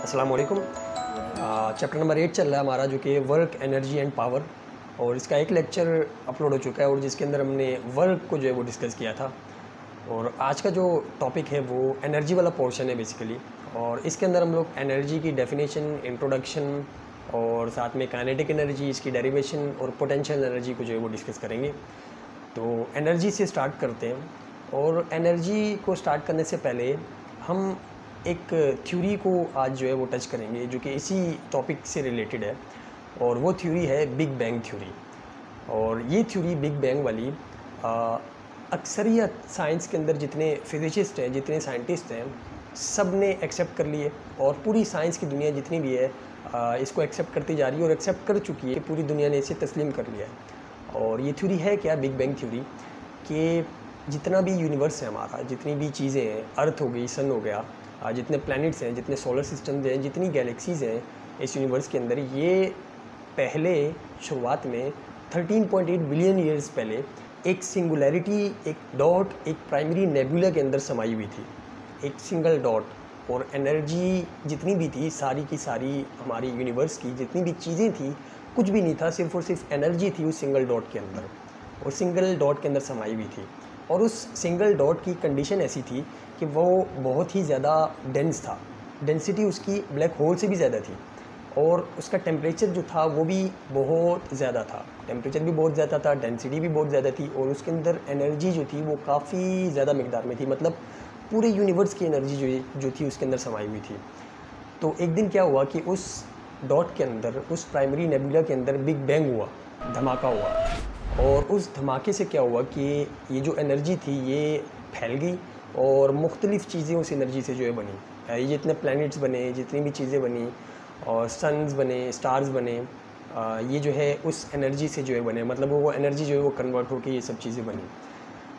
अस्सलाम वालेकुम। Chapter number 8 चल रहा है हमारा, जो कि वर्क, एनर्जी एंड पावर। और इसका एक लेक्चर अपलोड हो चुका है और जिसके अंदर हमने वर्क को जो है वो डिस्कस किया था। और आज का जो टॉपिक है वो एनर्जी वाला पोर्शन है बेसिकली। और इसके अंदर हम लोग एनर्जी की डेफिनेशन, इंट्रोडक्शन और साथ में काइनेटिक एनर्जी, इसकी डेरिवेशन और पोटेंशियल एनर्जी को जो है वो डिस्कस करेंगे। तो एनर्जी से स्टार्ट करते हैं। और एनर्जी को स्टार्ट करने से पहले हम एक थ्योरी को आज जो है वो टच करेंगे, जो कि इसी टॉपिक से रिलेटेड है। और वो थ्योरी है बिग बैंग थ्योरी। और ये थ्योरी बिग बैंग वाली अक्सरियत साइंस के अंदर जितने फिजिसिस्ट हैं, जितने साइंटिस्ट हैं, सब ने एक्सेप्ट कर लिए। और पूरी साइंस की दुनिया जितनी भी है इसको एक्सेप्ट करती जा रही है और एक्सेप्ट कर चुकी है। पूरी दुनिया ने इसे तस्लीम कर लिया है। और ये थ्योरी है क्या? Big bang theory. कि जितना भी यूनिवर्स है हमारा, जितनी भी चीज़ें हैं, अर्थ हो गई, सन हो गया, जितने प्लैनेट्स हैं, जितने सोलर सिस्टम्स हैं, जितनी गैलेक्सीज़ हैं इस यूनिवर्स के अंदर, ये पहले शुरुआत में 13.8 बिलियन ईयर्स पहले एक सिंगुलैरिटी, एक डॉट, एक प्राइमरी नेबुला के अंदर समाई हुई थी। एक सिंगल डॉट। और एनर्जी जितनी भी थी, सारी की सारी हमारी यूनिवर्स की जितनी भी चीज़ें थी, कुछ भी नहीं था, सिर्फ और सिर्फ एनर्जी थी उस सिंगल डॉट के अंदर। और सिंगल डॉट के अंदर समाई हुई थी। और उस सिंगल डॉट की कंडीशन ऐसी थी कि वो बहुत ही ज़्यादा डेंस था। डेंसिटी उसकी ब्लैक होल से भी ज़्यादा थी। और उसका टेम्परेचर जो था वो भी बहुत ज़्यादा था। टेम्परेचर भी बहुत ज़्यादा था, डेंसिटी भी बहुत ज़्यादा थी। और उसके अंदर एनर्जी जो थी वो काफ़ी ज़्यादा मिकदार में थी। मतलब पूरे यूनिवर्स की एनर्जी जो थी उसके अंदर समाई हुई थी। तो एक दिन क्या हुआ कि उस डॉट के अंदर, उस प्राइमरी नेबुला के अंदर बिग बैंग हुआ, धमाका हुआ। और उस धमाके से क्या हुआ कि ये जो एनर्जी थी ये फैल गई और मुख्तलिफ़ चीज़ें उस एनर्जी से जो है बनी। ये जितने प्लैनेट्स बने, जितनी भी चीज़ें बनी, और सन्स बने, स्टार्स बने, ये जो है उस एनर्जी से जो है बने। मतलब वो एनर्जी जो है वो कन्वर्ट होकर ये सब चीज़ें बनी।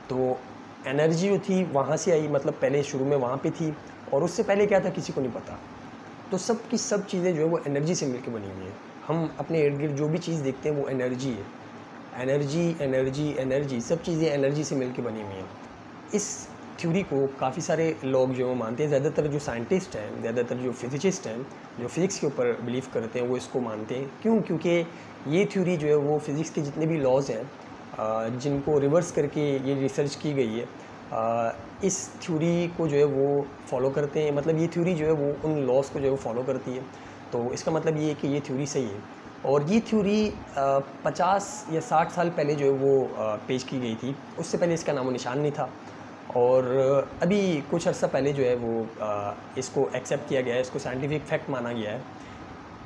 तो एनर्जी जो थी वहाँ से आई, मतलब पहले शुरू में वहाँ पे थी। और उससे पहले क्या था किसी को नहीं पता। तो सब की सब चीज़ें जो है वो एनर्जी से मिलकर बनी हुई है। हम अपने इर्द गिर्द जो भी चीज़ देखते हैं वो एनर्जी है। एनर्जी एनर्जी एनर्जी, सब चीज़ें एनर्जी से मिलकर बनी हुई हैं। इस थ्योरी को काफ़ी सारे लोग जो मानते हैं। ज़्यादातर जो साइंटिस्ट हैं, ज़्यादातर जो फिजिसिस्ट हैं, जो फिज़िक्स के ऊपर बिलीव करते हैं, वो इसको मानते हैं। क्यों? क्योंकि ये थ्योरी जो है वो फिज़िक्स के जितने भी लॉज हैं, जिनको रिवर्स करके ये रिसर्च की गई है, इस थ्योरी को जो है वो फॉलो करते हैं। मतलब ये थ्योरी जो है वो उन लॉज को जो है वो फॉलो करती है। तो इसका मतलब ये है कि ये थ्योरी सही है। और ये थ्योरी 50 या 60 साल पहले जो है वो पेश की गई थी। उससे पहले इसका नामो निशान नहीं था। और अभी कुछ अर्सा पहले जो है वो इसको एक्सेप्ट किया गया है, इसको साइंटिफिक फैक्ट माना गया है।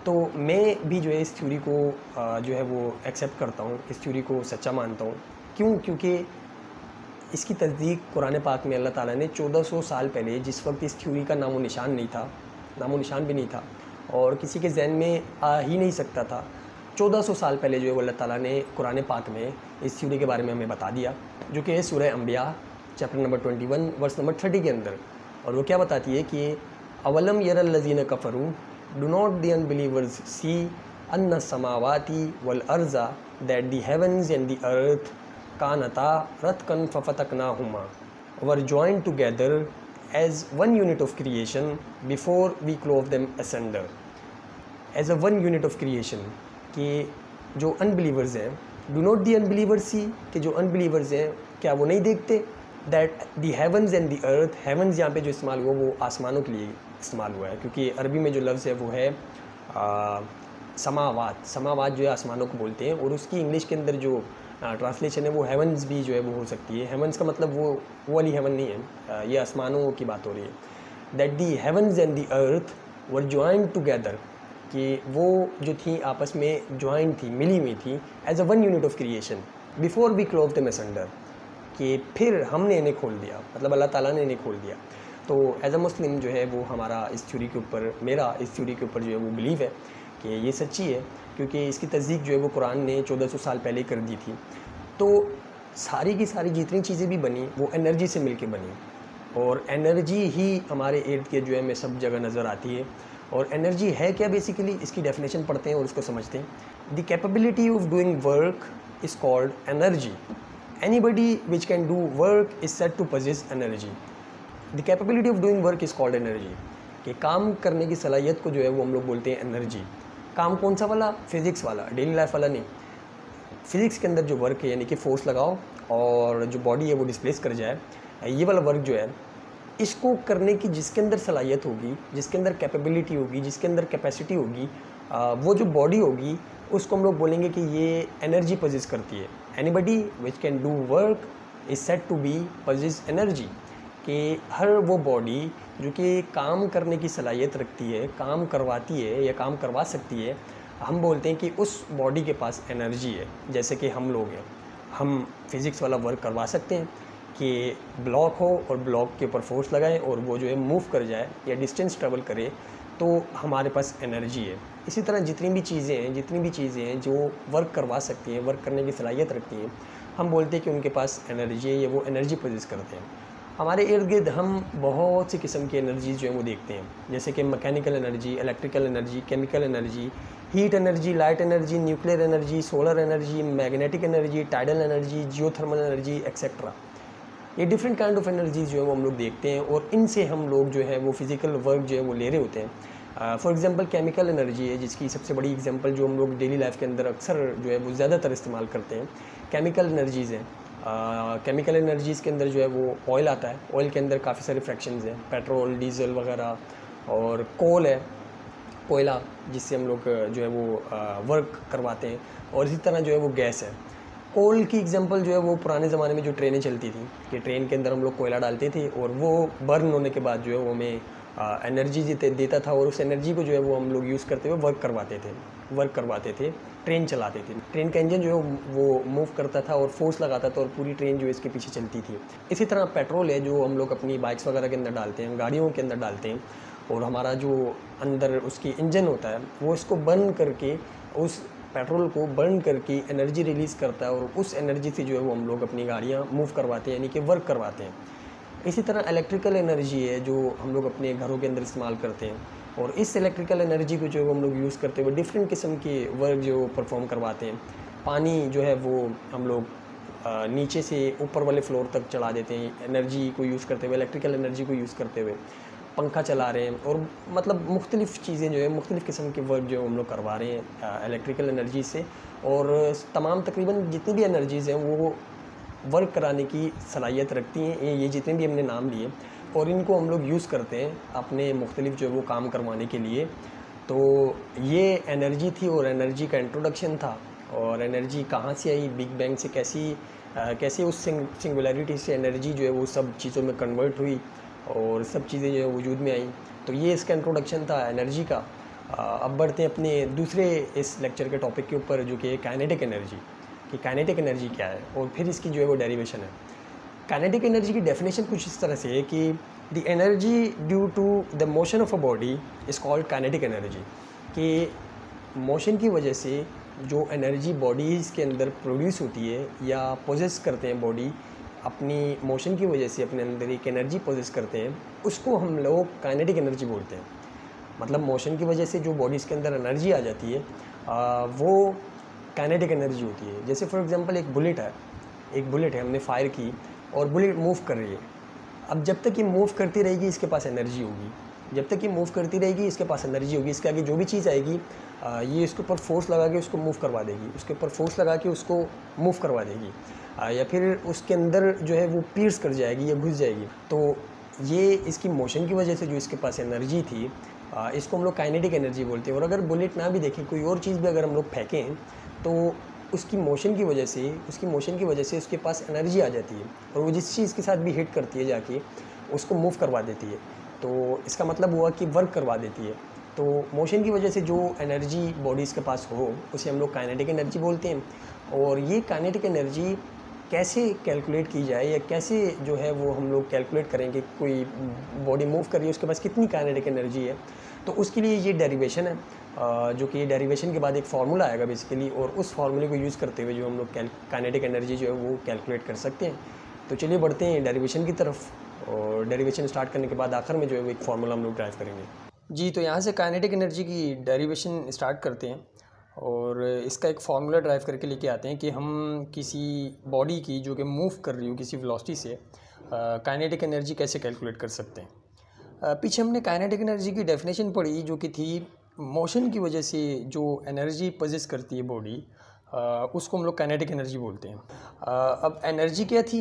तो मैं भी जो है इस थ्योरी को जो है वो एक्सेप्ट करता हूँ, इस थ्योरी को सच्चा मानता हूँ। क्यों? क्योंकि इसकी तस्दीक कुरान पाक में अल्लाह ताला ने 1400 साल पहले, जिस वक्त इस थ्योरी का नामो निशान नहीं था, नामो निशान भी नहीं था और किसी के जहन में आ ही नहीं सकता था, 1400 साल पहले जो है अल्लाह ताला ने कुरान पाक में इस थ्योरी के बारे में हमें बता दिया, जो कि है सूरह अंबिया चैप्टर नंबर 21 वर्स नंबर 30 के अंदर। और वो क्या बताती है कि अवलम यरल्लज़ीन कफ़रू, do not the unbelievers see अन्ना समावाती वल अर्ज़ा, that the heavens and the earth कानता रतकन फफतकनाहुमा were joined together as one unit of creation before we clove them asunder, as a one unit of creation। कि जो अनबिलीवर्स हैं, do not the unbelievers see, कि जो unbelievers हैं क्या वो नहीं देखते, that the heavens and the earth, heavens यहाँ पे जो इस्तेमाल हुआ वो आसमानों के लिए इस्तेमाल हुआ है, क्योंकि अरबी में जो लफ्ज़ है वो है समावात। समावात जो है आसमानों को बोलते हैं। और उसकी इंग्लिश के अंदर जो ट्रांसलेशन है वो हेवंस भी जो है वो हो सकती है। हेवंस का मतलब वो वाली हेवन नहीं है, ये आसमानों की बात हो रही है। That the heavens and the earth were joint together, कि वो जो थी आपस में ज्वाइंट थी, मिली हुई थी, as a one unit of creation before we clove them asunder, कि फिर हमने इन्हें खोल दिया, मतलब अल्लाह ताला ने इन्हें खोल दिया। तो एज अ मुस्लिम जो है वो हमारा इस थ्योरी के ऊपर, मेरा इस थ्योरी के ऊपर जो है वो बिलीव है कि ये सच्ची है, क्योंकि इसकी तस्दीक जो है वो कुरान ने 1400 साल पहले कर दी थी। तो सारी की सारी जितनी चीज़ें भी बनी वो एनर्जी से मिलके बनी। और एनर्जी ही हमारे इर्द गिर्द जो है में सब जगह नज़र आती है। और एनर्जी है क्या बेसिकली, इसकी डेफिनेशन पढ़ते हैं और उसको समझते हैं। The capability of doing work is called energy. Anybody which can do work is said to possess energy. The capability of doing work is called energy. कि काम करने की सलाहियत को जो है वो हम लोग बोलते हैं एनर्जी। काम कौन सा वाला? फिज़िक्स वाला, डेली लाइफ वाला नहीं। फिज़िक्स के अंदर जो वर्क है, यानी कि फोर्स लगाओ और जो बॉडी है वो डिस्प्लेस कर जाए, ये वाला वर्क जो है, इसको करने की जिसके अंदर सलाहियत होगी, जिसके अंदर कैपेबिलिटी होगी, जिसके अंदर कैपेसिटी होगी, वो जो बॉडी होगी उसको हम लोग बोलेंगे कि ये एनर्जी पोजेस करती है। Anybody which can do work is said to be possess energy. कि हर वो बॉडी जो कि काम करने की सलाहियत रखती है, काम करवाती है या काम करवा सकती है, हम बोलते हैं कि उस बॉडी के पास एनर्जी है। जैसे कि हम लोग हैं, हम फिज़िक्स वाला वर्क करवा सकते हैं कि ब्लॉक हो और ब्लॉक के ऊपर फोर्स लगाएं और वो जो है मूव कर जाए या डिस्टेंस ट्रेवल करे, तो हमारे पास एनर्जी है। इसी तरह जितनी भी चीज़ें हैं जो वर्क करवा सकती हैं, वर्क करने की सलाहियत रखती हैं, हम बोलते हैं कि उनके पास एनर्जी है या वो एनर्जी पोजेस करते हैं। हमारे इर्द गिर्द हम बहुत सी किस्म की एनर्जी जो है वो देखते हैं, जैसे कि mechanical energy, electrical energy, chemical energy, heat energy, light energy, nuclear energy, solar energy, magnetic energy, tidal energy, geothermal energy etcetera. ये डिफरेंट काइंड ऑफ एनर्जीज जो है वो हम लोग देखते हैं और इनसे हम लोग जो है वो फिज़िकल वर्क जो है वो ले रहे होते हैं। फॉर एग्जांपल केमिकल एनर्जी है, जिसकी सबसे बड़ी एग्जांपल जो हम लोग डेली लाइफ के अंदर अक्सर जो है वो ज़्यादातर इस्तेमाल करते हैं, केमिकल एनर्जीज़ हैं। केमिकल एनर्जीज़ के अंदर जो है वो ऑयल आता है। ऑयल के अंदर काफ़ी सारे फ्रैक्शंस हैं, पेट्रोल, डीजल वगैरह, और कोल है, कोयला, जिससे हम लोग जो है वो वर्क करवाते हैं, और इसी तरह जो है वो गैस है। कोल की एग्जांपल जो है वो पुराने ज़माने में जो ट्रेनें चलती थी, कि ट्रेन के अंदर हम लोग कोयला डालते थे और वो बर्न होने के बाद जो है वो हमें एनर्जी देता था, और उस एनर्जी को जो है वो हम लोग यूज़ करते हुए वर्क करवाते थे, ट्रेन चलाते थे। ट्रेन का इंजन जो है वो मूव करता था और फोर्स लगाता था और पूरी ट्रेन जो है इसके पीछे चलती थी। इसी तरह पेट्रोल है जो हम लोग अपनी बाइक्स वगैरह के अंदर डालते हैं, गाड़ियों के अंदर डालते हैं, और हमारा जो अंदर उसकी इंजन होता है वो इसको बर्न करके, उस पेट्रोल को बर्न करके एनर्जी रिलीज़ करता है, और उस एनर्जी से जो है वो हम लोग अपनी गाड़ियाँ मूव करवाते हैं, यानी कि वर्क करवाते हैं। इसी तरह इलेक्ट्रिकल एनर्जी है जो हम लोग अपने घरों के अंदर इस्तेमाल करते हैं, और इस इलेक्ट्रिकल एनर्जी को जो है हम लोग यूज़ करते हुए डिफरेंट किस्म के वर्क जो परफॉर्म करवाते हैं। पानी जो है वो हम लोग नीचे से ऊपर वाले फ्लोर तक चढ़ा देते हैं, एनर्जी को यूज़ करते हुए, इलेक्ट्रिकल एनर्जी को यूज़ करते हुए पंखा चला रहे हैं, और मतलब मुख्तलिफ़ चीज़ें जो है, मुख्तलिफ़ किस्म के वर्क जो हम लोग करवा रहे हैं इलेक्ट्रिकल एनर्जी से। और तमाम तकरीबन जितनी भी एनर्जीज़ हैं वो वर्क कराने की सलाहियत रखती हैं, ये जितने भी हमने नाम लिए, और इनको हम लोग यूज़ करते हैं अपने मुख्तलिफ़ जो है वो काम करवाने के लिए। तो ये एनर्जी थी, और एनर्जी का इंट्रोडक्शन था, और एनर्जी कहाँ से आई, बिग बैंग से कैसे उस सिंगुलैरिटी से एनर्जी जो है वो सब चीज़ों में कन्वर्ट हुई और सब चीज़ें जो है वजूद में आई। तो ये इसका इंट्रोडक्शन था एनर्जी का। अब बढ़ते हैं अपने दूसरे इस लेक्चर के टॉपिक के ऊपर, जो कि काइनेटिक एनर्जी, कि काइनेटिक एनर्जी क्या है और फिर इसकी जो है वो डेरिवेशन है। काइनेटिक एनर्जी की डेफिनेशन कुछ इस तरह से है कि the energy due to the motion of a body is called kinetic energy. कि मोशन की वजह से जो एनर्जी बॉडीज़ के अंदर प्रोड्यूस होती है या पोजेस करते हैं, बॉडी अपनी मोशन की वजह से अपने अंदर एक एनर्जी पोजेस करते हैं, उसको हम लोग काइनेटिक एनर्जी बोलते हैं। मतलब मोशन की वजह से जो बॉडीज़ के अंदर एनर्जी आ जाती है वो काइनेटिक एनर्जी होती है। जैसे फॉर एग्जांपल एक बुलेट है, हमने फायर की और बुलेट मूव कर रही है। अब जब तक ये मूव करती रहेगी इसके पास एनर्जी होगी, जब तक ये मूव करती रहेगी इसके पास एनर्जी होगी। इसके आगे जो भी चीज़ आएगी ये इसके ऊपर फोर्स लगा के उसको मूव करवा देगी, उसके ऊपर फोर्स लगा के उसको मूव करवा देगी, या फिर उसके अंदर जो है वो pierce कर जाएगी या घुस जाएगी। तो ये इसकी मोशन की वजह से जो इसके पास एनर्जी थी, इसको हम लोग काइनेटिक एनर्जी बोलते हैं। और अगर बुलेट ना भी देखें, कोई और चीज़ भी अगर हम लोग फेंकें तो उसकी मोशन की वजह से उसके पास एनर्जी आ जाती है, और वो जिस चीज़ के साथ भी हिट करती है जाके उसको मूव करवा देती है। तो इसका मतलब हुआ कि वर्क करवा देती है। तो मोशन की वजह से जो एनर्जी बॉडीज़ के पास हो उसे हम लोग काइनेटिक एनर्जी बोलते हैं। और ये काइनेटिक एनर्जी कैसे कैलकुलेट की जाए, या कैसे जो है वो हम लोग कैलकुलेट करेंगे कोई बॉडी मूव कर रही है उसके पास कितनी काइनेटिक एनर्जी है, तो उसके लिए ये डेरिवेशन है, जो कि डेरिवेशन के बाद एक फार्मूला आएगा बेसिकली, और उस फार्मूले को यूज़ करते हुए जो हम लोग काइनेटिक एनर्जी जो है वो कैलकुलेट कर सकते हैं। तो चलिए बढ़ते हैं डेरिवेशन की तरफ, और डेरिवेशन स्टार्ट करने के बाद आखिर में जो है वो एक फार्मूला हम लोग ड्राइव करेंगे। जी, तो यहाँ से काइनेटिक एनर्जी की डेरिवेशन स्टार्ट करते हैं, और इसका एक फार्मूला ड्राइव करके लेके आते हैं कि हम किसी बॉडी की जो कि मूव कर रही हो किसी वेलोसिटी से, काइनेटिक एनर्जी कैसे कैलकुलेट कर सकते हैं। पीछे हमने काइनेटिक एनर्जी की डेफिनेशन पढ़ी जो कि थी मोशन की वजह से जो एनर्जी पोजेस करती है बॉडी, उसको हम लोग काइनेटिक एनर्जी बोलते हैं। अब एनर्जी क्या थी?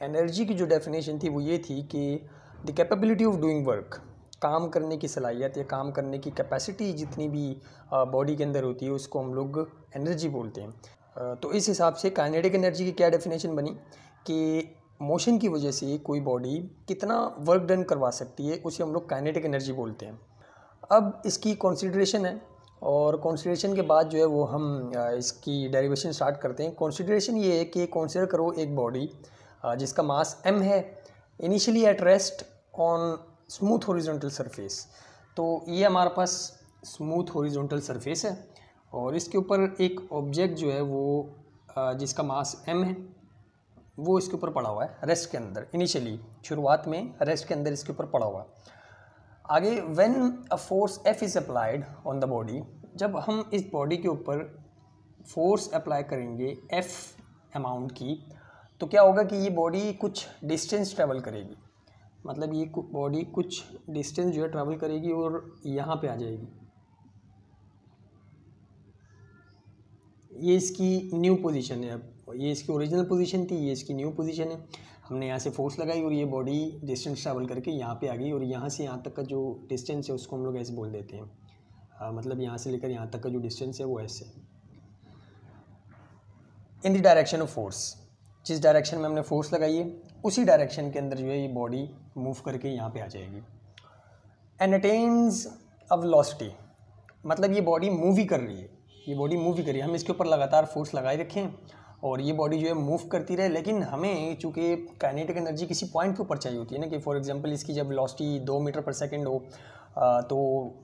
एनर्जी की जो डेफिनेशन थी वो ये थी कि the capability of doing work, काम करने की सलाहियत या काम करने की कैपेसिटी जितनी भी बॉडी के अंदर होती है उसको हम लोग एनर्जी बोलते हैं। तो इस हिसाब से काइनेटिक एनर्जी की क्या डेफिनेशन बनी कि मोशन की वजह से कोई बॉडी कितना वर्क डन करवा सकती है उसे हम लोग काइनेटिक एनर्जी बोलते हैं। अब इसकी कंसीडरेशन है और कंसीडरेशन के बाद जो है वो हम इसकी डेरिवेशन स्टार्ट करते हैं। कंसीडरेशन ये है कि कंसीडर करो एक बॉडी जिसका मास m है, initially at rest on smooth horizontal surface. तो ये हमारे पास स्मूथ हॉरिजॉन्टल सरफेस है और इसके ऊपर एक ऑब्जेक्ट जो है वो जिसका मास m है वो इसके ऊपर पड़ा हुआ है रेस्ट के अंदर। इनिशियली शुरुआत में रेस्ट के अंदर इसके ऊपर पड़ा हुआ है। आगे when a force F is applied on the body, जब हम इस बॉडी के ऊपर फोर्स अप्लाई करेंगे F अमाउंट की, तो क्या होगा कि ये बॉडी कुछ डिस्टेंस ट्रैवल करेगी। मतलब ये बॉडी कुछ डिस्टेंस जो है ट्रैवल करेगी और यहाँ पे आ जाएगी। ये इसकी न्यू पोजीशन है। अब ये इसकी ओरिजिनल पोजीशन थी, ये इसकी न्यू पोजीशन है। हमने यहाँ से फोर्स लगाई और ये बॉडी डिस्टेंस ट्रैवल करके यहाँ पे आ गई और यहाँ से यहाँ तक का जो डिस्टेंस है उसको हम लोग ऐसे बोल देते हैं। मतलब यहाँ से लेकर यहाँ तक का जो डिस्टेंस है वो ऐसे। In the direction of force, जिस डायरेक्शन में हमने फोर्स लगाई है उसी डायरेक्शन के अंदर जो है ये बॉडी मूव करके यहाँ पे आ जाएगी। एंड अटेन्स अ वेलोसिटी, मतलब ये बॉडी मूव ही कर रही है, ये बॉडी मूव ही कर रही है। हम इसके ऊपर लगातार फोर्स लगाए रखें और ये बॉडी जो है मूव करती रहे, लेकिन हमें चूँकि काइनेटिक एनर्जी किसी पॉइंट के ऊपर चाहिए होती है ना, कि फॉर एग्जांपल इसकी जब वेलोसिटी 2 मीटर पर सेकंड हो तो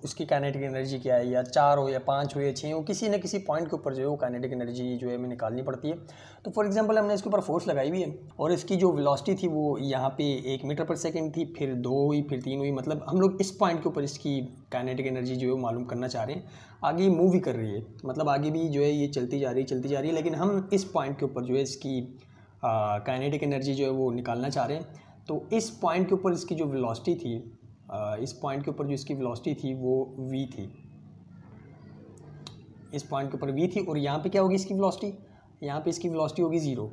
उसकी काइनेटिक एनर्जी क्या है, या 4 हो या 5 हो या 6 हो, किसी न किसी पॉइंट के ऊपर जो है वो काइनेटिक एनर्जी जो है हमें निकालनी पड़ती है। तो फॉर एग्जांपल हमने इसके ऊपर फोर्स लगाई हुई है और इसकी जो वेलोसिटी थी वो यहाँ पे 1 मीटर पर सेकंड थी, फिर 2 हुई, फिर 3 हुई। मतलब हम लोग इस पॉइंट के ऊपर इसकी काइनेटिक एनर्जी जो है वो मालूम करना चाह रहे हैं। आगे मूव ही कर रही है, मतलब आगे भी जो है ये चलती जा रही है, लेकिन हम इस पॉइंट के ऊपर जो है इसकी काइनेटिक एनर्जी जो है वो निकालना चाह रहे हैं। तो इस पॉइंट के ऊपर इसकी जो वेलोसिटी थी, इस पॉइंट के ऊपर जो इसकी वेलोसिटी थी वो v थी। इस पॉइंट के ऊपर v थी और यहाँ पे क्या होगी इसकी वेलोसिटी, यहाँ पे इसकी वेलोसिटी होगी 0।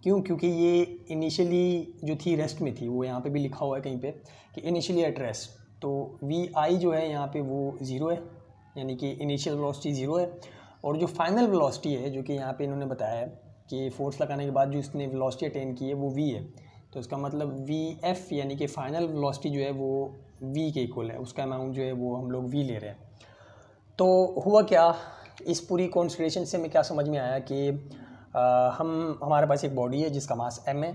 क्यों? क्योंकि ये इनिशियली जो थी रेस्ट में थी, वो यहाँ पे भी लिखा हुआ है कहीं पे कि इनिशियली एट रेस्ट। तो vi जो है यहाँ पे वो 0 है, यानी कि इनिशियल वेलोसिटी 0 है। और जो फाइनल वेलोसिटी है जो कि यहाँ पे इन्होंने बताया है कि फोर्स लगाने के बाद जो इसने वेलोसिटी अटेन की है वो v है। तो इसका मतलब vf यानी कि फाइनल वेलोसिटी जो है वो v के इक्वल है, उसका अमाउंट जो है वो हम लोग v ले रहे हैं। तो हुआ क्या, इस पूरी कॉन्सिडरेशन से हमें क्या समझ में आया कि हमारे पास एक बॉडी है जिसका मास m है,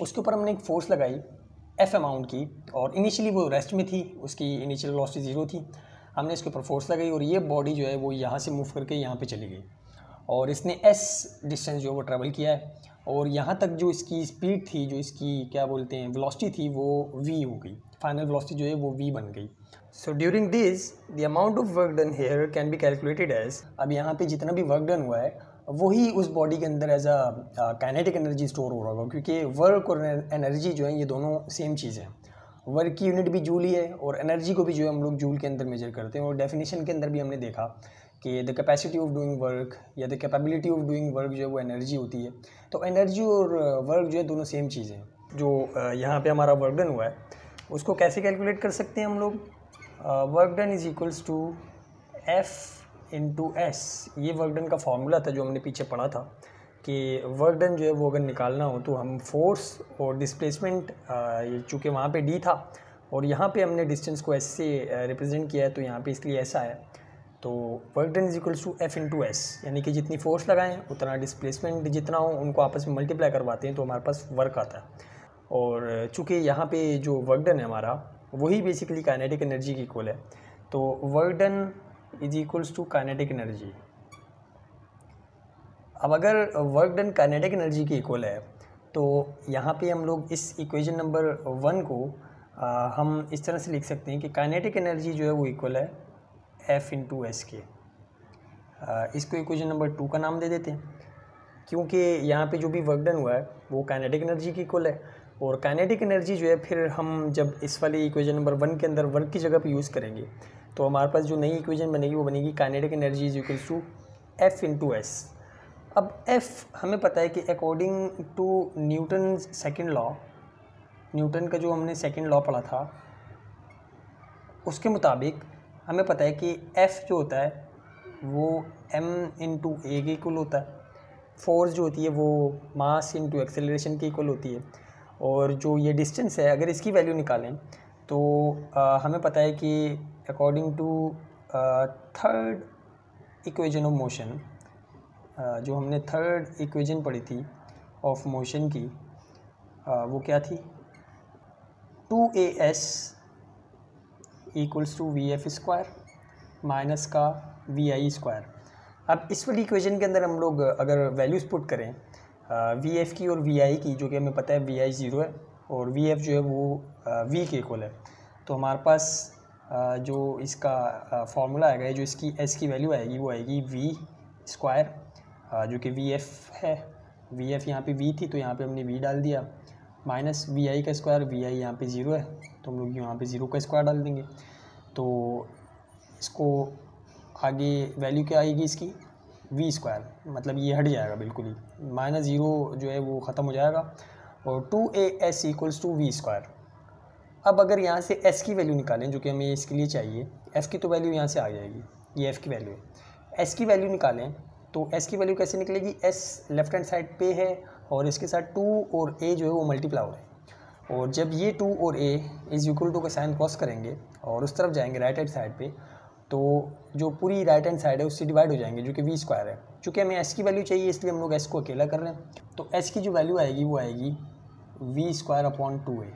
उसके ऊपर हमने एक फोर्स लगाई f अमाउंट की और इनिशियली वो रेस्ट में थी, उसकी इनिशियल वेलोसिटी 0 थी। हमने इसके ऊपर फोर्स लगाई और ये बॉडी जो है वो यहाँ से मूव करके यहाँ पे चली गई और इसने s डिस्टेंस जो है वो ट्रैवल किया है और यहाँ तक जो इसकी स्पीड थी, जो इसकी क्या बोलते हैं वेलोसिटी थी, वो v हो गई। फाइनल वेलोसिटी जो है वो v बन गई। So during this the amount of work done here can be calculated as, अब यहाँ पे जितना भी वर्क डन हुआ है वही उस बॉडी के अंदर as a kinetic energy store हो रहा होगा, क्योंकि वर्क और एनर्जी जो है ये दोनों सेम चीज़ है। वर्क की यूनिट भी जूल ही है और एनर्जी को भी जो है हम लोग जूल के अंदर मेजर करते हैं। और डेफिनेशन के अंदर भी हमने देखा कि the capacity of doing work या the capability of doing work जो है वो एनर्जी होती है। तो एनर्जी और वर्क जो है दोनों सेम चीज़ हैं। जो यहाँ पे हमारा वर्क डन हुआ है उसको कैसे कैलकुलेट कर सकते हैं हम लोग? Work done is equals to F into s. ये वर्क डन का फार्मूला था जो हमने पीछे पढ़ा था कि वर्क डन जो है वो अगर निकालना हो तो हम फोर्स और डिस्प्लेसमेंट, चूँकि वहाँ पे d था और यहाँ पे हमने डिस्टेंस को s से रिप्रेजेंट किया है तो यहाँ पे इसलिए ऐसा है। तो work done is equals to F into s, यानी कि जितनी फोर्स लगाएं उतना डिस्प्लेसमेंट जितना हो उनको आपस में मल्टीप्लाई करवाते हैं तो हमारे पास वर्क आता है। और चूँकि यहाँ पे जो वर्क डन है हमारा वही बेसिकली काइनेटिक एनर्जी की इक्वल है, तो work done is equals to kinetic energy. अब अगर वर्क डन काइनेटिक एनर्जी की इक्वल है तो यहाँ पे हम लोग इस इक्वेशन नंबर 1 को हम इस तरह से लिख सकते हैं कि काइनेटिक एनर्जी जो है वो इक्वल है F इंटू एस के। इसको इक्वेशन नंबर 2 का नाम दे देते हैं, क्योंकि यहाँ पे जो भी वर्क डन हुआ है वो काइनेटिक एनर्जी की इक्वल है। और काइनेटिक एनर्जी जो है फिर हम जब इस वाली इक्वेशन नंबर 1 के अंदर वर्क की जगह पे यूज़ करेंगे तो हमारे पास जो नई इक्वेशन बनेगी वो बनेगी kinetic energy is equals to F into s. अब एफ हमें पता है कि according to Newton second law, Newton का जो हमने सेकेंड लॉ पढ़ा था उसके मुताबिक हमें पता है कि एफ जो होता है वो एम इंटू ए के इक्वल होता है। फोर्स जो होती है वो मास इंटू एक्सेलरेशन के इक्वल होती है। और जो ये डिस्टेंस है अगर इसकी वैल्यू निकालें तो हमें पता है कि according to third equation of motion, जो हमने थर्ड इक्वेशन पढ़ी थी ऑफ मोशन की, वो क्या थी, 2as equals to v f square minus का वी आई स्क्वायर। अब इस वाली इक्वेशन के अंदर हम लोग अगर वैल्यूज़ पुट करें वी एफ़ की और वी आई की, जो कि हमें पता है वी आई 0 है और वी एफ़ जो है वो वी के इक्वल है, तो हमारे पास जो इसका फार्मूला आएगा, जो इसकी एस की वैल्यू आएगी वो आएगी वी स्क्वायर, जो कि वी एफ़ है। वी एफ़ यहाँ पे वी थी तो यहाँ पे हमने वी डाल दिया, माइनस वी आई का स्क्वायर, वी आई यहाँ पे 0 है तो हम लोग यहाँ पे 0 का स्क्वायर डाल देंगे। तो इसको आगे वैल्यू क्या आएगी इसकी, वी स्क्वायर, मतलब ये हट जाएगा बिल्कुल ही, माइनस 0 जो है वो ख़त्म हो जाएगा और 2as equals to we square. अब अगर यहाँ से s की वैल्यू निकालें जो कि हमें इसके लिए चाहिए, f की तो वैल्यू यहाँ से आ जाएगी, ये f की वैल्यू है। s की वैल्यू निकालें तो s की वैल्यू कैसे निकलेगी, s लेफ्ट हैंड साइड पे है और इसके साथ 2 और a जो है वो मल्टीप्लाई हो रहा है, और जब ये 2 और a इज़ इक्वल टू का साइन क्रॉस करेंगे और उस तरफ जाएंगे राइट हैंड साइड पे, तो जो पूरी राइट हैंड साइड है उससे डिवाइड हो जाएंगे, जो कि वी स्क्वायर है। चूँकि हमें s की वैल्यू चाहिए इसलिए हम लोग s को अकेला कर रहे हैं, तो s की जो वैल्यू आएगी वो आएगी वी स्क्वायर अपॉन 2a।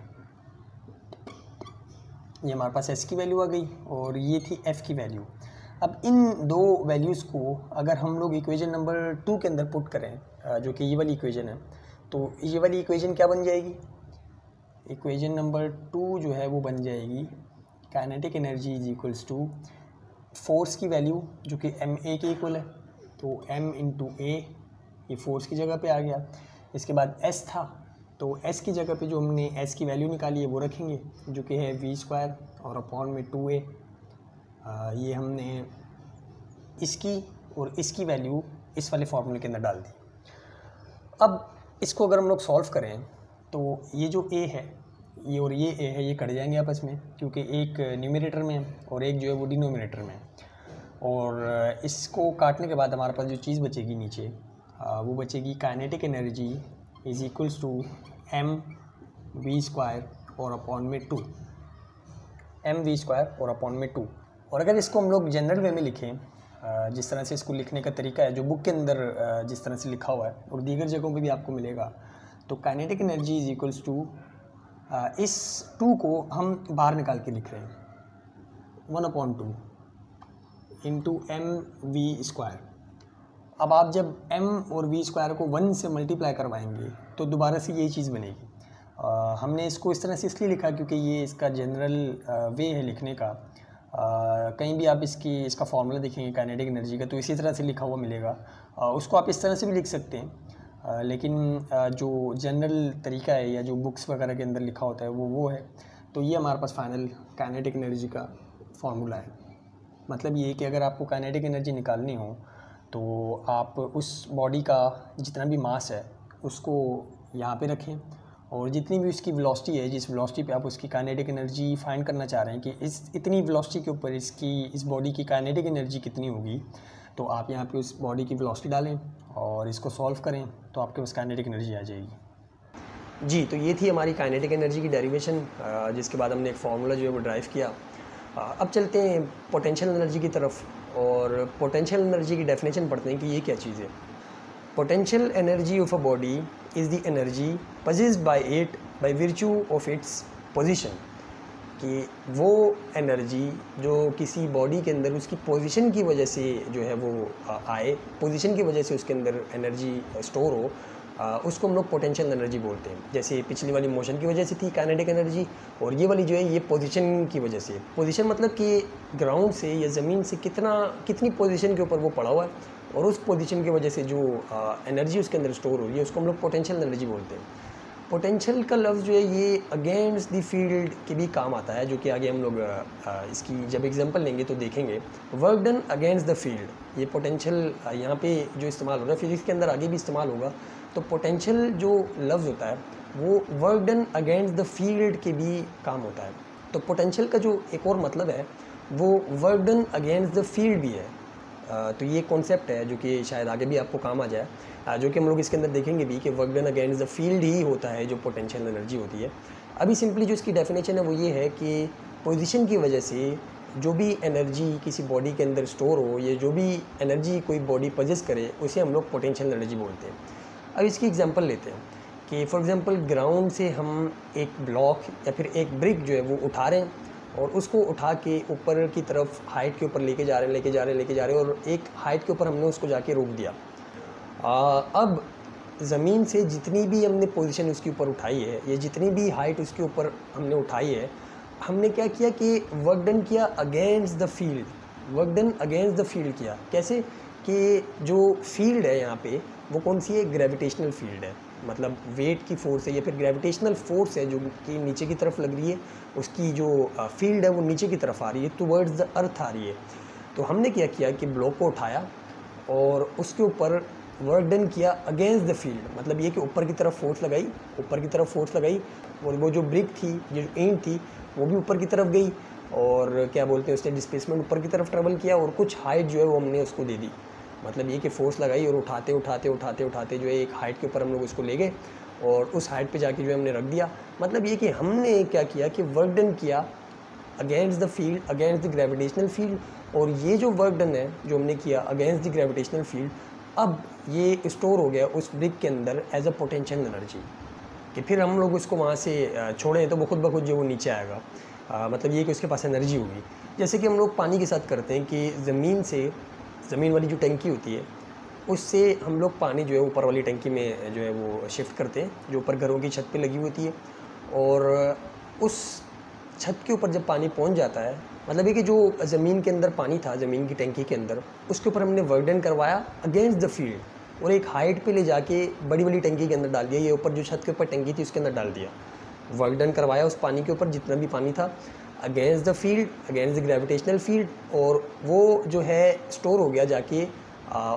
ये हमारे पास s की वैल्यू आ गई और ये थी f की वैल्यू। अब इन दो वैल्यूज़ को अगर हम लोग इक्वेशन नंबर 2 के अंदर पुट करें, जो कि ये वाली इक्वेशन है, तो ये वाली इक्वेशन क्या बन जाएगी, इक्वेशन नंबर 2 जो है वो बन जाएगी kinetic energy is equals to force की वैल्यू जो कि एम ए के इक्वल है, तो m इंटू ए, ये फोर्स की जगह पे आ गया। इसके बाद s था तो s की जगह पे जो हमने s की वैल्यू निकाली है वो रखेंगे, जो कि है वी स्क्वायर और अपॉन में 2a। ये हमने इसकी और इसकी वैल्यू इस वाले फार्मूले के अंदर डाल दी। अब इसको अगर हम लोग सॉल्व करें तो ये जो a है ये और ये a है, ये कट जाएंगे आपस में, क्योंकि एक न्यूमरेटर में है और एक जो है वो डिनोमिनेटर में है। और इसको काटने के बाद हमारे पास जो चीज़ बचेगी नीचे, वो बचेगी kinetic energy is equals to m v square और अपॉन में 2, एम वी स्क्वायर और अपॉन में 2। और अगर इसको हम लोग जनरल वे में लिखें, जिस तरह से इसको लिखने का तरीका है जो बुक के अंदर जिस तरह से लिखा हुआ है और दीगर जगहों पे भी आपको मिलेगा, तो kinetic energy is equals to, इस 2 को हम बाहर निकाल के लिख रहे हैं 1/2 इंटू एम वी स्क्वायर। अब आप जब m और v स्क्वायर को 1 से मल्टीप्लाई करवाएंगे तो दोबारा से यही चीज़ बनेगी। हमने इसको इस तरह से इसलिए लिखा क्योंकि ये इसका जनरल वे है लिखने का। कहीं भी आप इसका फार्मूला देखेंगे काइनेटिक एनर्जी का तो इसी तरह से लिखा हुआ मिलेगा। उसको आप इस तरह से भी लिख सकते हैं, लेकिन जो जनरल तरीका है या जो बुक्स वगैरह के अंदर लिखा होता है वो है। तो ये हमारे पास फाइनल काइनेटिक एनर्जी का फार्मूला है। मतलब ये कि अगर आपको काइनेटिक एनर्जी निकालनी हो तो आप उस बॉडी का जितना भी मास है उसको यहाँ पे रखें और जितनी भी उसकी वेलोसिटी है, जिस वेलोसिटी पे आप उसकी काइनेटिक एनर्जी फाइंड करना चाह रहे हैं कि इतनी वेलोसिटी के ऊपर इस बॉडी की काइनेटिक एनर्जी कितनी होगी, तो आप यहाँ पे उस बॉडी की वेलोसिटी डालें और इसको सॉल्व करें तो आपके पास काइनेटिक एनर्जी आ जाएगी। जी, तो ये थी हमारी काइनेटिक एनर्जी की डेरिवेशन, जिसके बाद हमने एक फार्मूला जो है वो ड्राइव किया। अब चलते हैं पोटेंशियल एनर्जी की तरफ और पोटेंशियल एनर्जी की डेफिनेशन पढ़ते हैं कि ये क्या चीज़ है। Potential energy of a body is the energy possessed by it by virtue of its position, कि वो एनर्जी जो किसी बॉडी के अंदर उसकी पोजीशन की वजह से जो है वो आए, पोजीशन की वजह से उसके अंदर एनर्जी स्टोर हो, उसको हम लोग पोटेंशियल एनर्जी बोलते हैं। जैसे पिछली वाली मोशन की वजह से थी काइनेटिक एनर्जी, और ये वाली जो है ये पोजीशन की वजह से। पोजीशन मतलब कि ग्राउंड से या ज़मीन से कितनी पोजीशन के ऊपर वो पड़ा हुआ है और उस पोजीशन की वजह से जो एनर्जी उसके अंदर स्टोर हो रही है उसको हम लोग पोटेंशियल एनर्जी बोलते हैं। पोटेंशियल का लफ्ज़ जो है ये अगेंस्ट द फील्ड के भी काम आता है, जो कि आगे हम लोग इसकी जब एग्जांपल लेंगे तो देखेंगे। Work done against the field, ये पोटेंशियल यहाँ पे जो इस्तेमाल हो रहा है फिजिक्स के अंदर आगे भी इस्तेमाल होगा। तो पोटेंशियल जो लफ्ज़ होता है वो work done against the field के भी काम होता है। तो पोटेंशियल का जो एक और मतलब है वो work done against the field भी है। तो ये कॉन्सेप्ट है जो कि शायद आगे भी आपको काम आ जाए, जो कि हम लोग इसके अंदर देखेंगे भी कि work done against the field ही होता है जो पोटेंशियल एनर्जी होती है। अभी सिंपली जो इसकी डेफिनेशन है वो ये है कि पोजीशन की वजह से जो भी एनर्जी किसी बॉडी के अंदर स्टोर हो, या जो भी एनर्जी कोई बॉडी पजेस करे, उसे हम लोग पोटेंशियल एनर्जी बोलते हैं। अब इसकी एग्जांपल लेते हैं कि फॉर एग्जांपल ग्राउंड से हम एक ब्लॉक या फिर एक ब्रिक जो है वो उठा रहे हैं और उसको उठा के ऊपर की तरफ हाइट के ऊपर लेके जा रहे हैं और एक हाइट के ऊपर हमने उसको जाके रोक दिया। अब ज़मीन से जितनी भी हमने पोजीशन उसके ऊपर उठाई है, या जितनी भी हाइट उसके ऊपर हमने उठाई है, हमने क्या किया कि वर्क डन किया against the field, work done against the field किया। कैसे कि जो फील्ड है यहाँ पे वो कौन सी है, ग्रेविटेशनल फील्ड है, मतलब वेट की फोर्स है या फिर ग्रेविटेशनल फोर्स है जो कि नीचे की तरफ लग रही है, उसकी जो फील्ड है वो नीचे की तरफ आ रही है, टुवर्ड्स द अर्थ आ रही है। तो हमने क्या किया कि ब्लॉक को उठाया और उसके ऊपर वर्क डन किया अगेंस्ट द फील्ड, मतलब ये कि ऊपर की तरफ फोर्स लगाई, और वो जो ब्रिक थी, जो ईंट थी, वो भी ऊपर की तरफ गई और क्या बोलते हैं उसने डिस्प्लेसमेंट ऊपर की तरफ ट्रेवल किया और कुछ हाइट जो है वो हमने उसको दे दी। मतलब ये कि फोर्स लगाई और उठाते जो है एक हाइट के ऊपर हम लोग उसको ले गए और उस हाइट पे जाके जो है हमने रख दिया। मतलब ये कि हमने क्या किया कि वर्क डन किया against the field, against the gravitational field, और ये जो वर्क डन है जो हमने किया अगेंस्ट द ग्रेविटेशनल फील्ड, अब ये स्टोर हो गया उस ब्रिक के अंदर एज अ पोटेंशियल एनर्जी, कि फिर हम लोग उसको वहाँ से छोड़ें तो वो खुद ब खुद जो वो नीचे आएगा। मतलब ये कि उसके पास एनर्जी होगी। जैसे कि हम लोग पानी के साथ करते हैं कि ज़मीन वाली जो टंकी होती है उससे हम लोग पानी जो है ऊपर वाली टंकी में जो है वो शिफ्ट करते हैं, जो ऊपर घरों की छत पे लगी होती है, और उस छत के ऊपर जब पानी पहुंच जाता है, मतलब ये कि जो ज़मीन के अंदर पानी था, ज़मीन की टंकी के अंदर, उसके ऊपर हमने वर्क डन करवाया अगेंस्ट द फील्ड और एक हाइट पे ले जाके बड़ी वाली टंकी के अंदर डाल दिया। ये ऊपर जो छत के ऊपर टंकी थी उसके अंदर डाल दिया, वर्क डन करवाया उस पानी के ऊपर जितना भी पानी था against the field, against the gravitational field, और वो जो है स्टोर हो गया जाके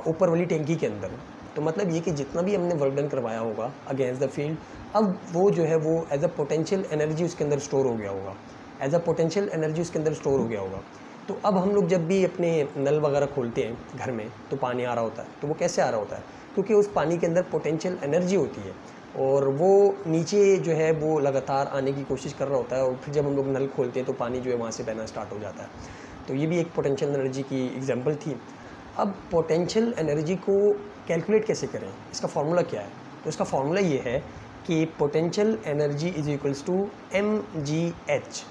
ऊपर वाली टंकी के अंदर। तो मतलब ये कि जितना भी हमने वर्क डन करवाया होगा अगेंस्ट द फील्ड, अब वो जो है वो एज अ पोटेंशियल एनर्जी उसके अंदर स्टोर हो गया होगा, एज अ पोटेंशियल एनर्जी उसके अंदर स्टोर हो गया होगा। तो अब हम लोग जब भी अपने नल वगैरह खोलते हैं घर में तो पानी आ रहा होता है, तो वो कैसे आ रहा होता है, क्योंकि उस पानी के अंदर पोटेंशियल एनर्जी होती है और वो नीचे जो है वो लगातार आने की कोशिश कर रहा होता है, और फिर जब हम लोग नल खोलते हैं तो पानी जो है वहाँ से बहना स्टार्ट हो जाता है। तो ये भी एक पोटेंशियल एनर्जी की एग्जांपल थी। अब पोटेंशियल एनर्जी को कैलकुलेट कैसे करें, इसका फार्मूला क्या है? तो इसका फार्मूला ये है कि potential energy is equals to mgh।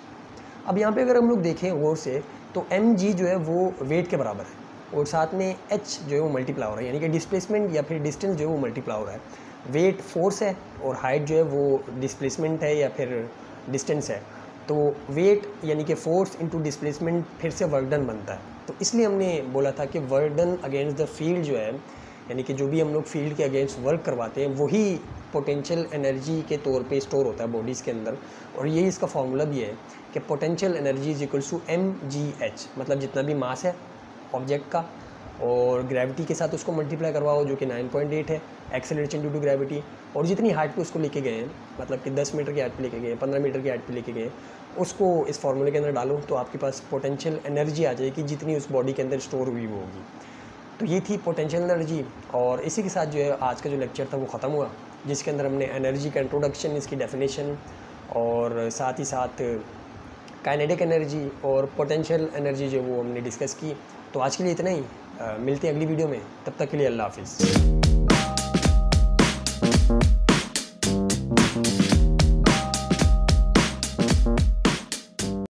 अब यहाँ पे अगर हम लोग देखें गौर से तो mg जो है वो वेट के बराबर है और साथ में h जो है वो मल्टीप्लाई हो रहा है, यानी कि डिस्प्लेसमेंट या फिर डिस्टेंस जो है वो मल्टीप्लाई हो रहा है। वेट फोर्स है और हाइट जो है वो डिस्प्लेसमेंट है या फिर डिस्टेंस है। तो वेट यानी कि फोर्स इनटू डिस्प्लेसमेंट फिर से वर्क डन बनता है। तो इसलिए हमने बोला था कि work done against the field जो है, यानी कि जो भी हम लोग फील्ड के अगेंस्ट वर्क करवाते हैं वही पोटेंशियल एनर्जी के तौर पे स्टोर होता है बॉडीज़ के अंदर। और यही इसका फार्मूला भी है कि potential energy is equals to mgh, मतलब जितना भी मास है ऑब्जेक्ट का और ग्रेविटी के साथ उसको मल्टीप्लाई करवाओ जो कि 9.8 है, एक्सेलरेशन ड्यू टू ग्रेविटी, और जितनी हाइट पे उसको लेके गए हैं, मतलब कि 10 मीटर की हाइट पे लेके गए, 15 मीटर की हाइट पे लेके गए, उसको इस फार्मूले के अंदर डालो तो आपके पास पोटेंशियल एनर्जी आ जाएगी जितनी उस बॉडी के अंदर स्टोर हुई वो होगी। तो ये थी पोटेंशियल एनर्जी। और इसी के साथ जो है आज का जो लेक्चर था वो ख़त्म हुआ, जिसके अंदर हमने एनर्जी का इंट्रोडक्शन, इसकी डेफिनेशन और साथ ही साथ काइनेटिक एनर्जी और पोटेंशियल एनर्जी जो वो हमने डिस्कस की। तो आज के लिए इतना ही, मिलते हैं अगली वीडियो में, तब तक के लिए अल्लाह हाफिज़।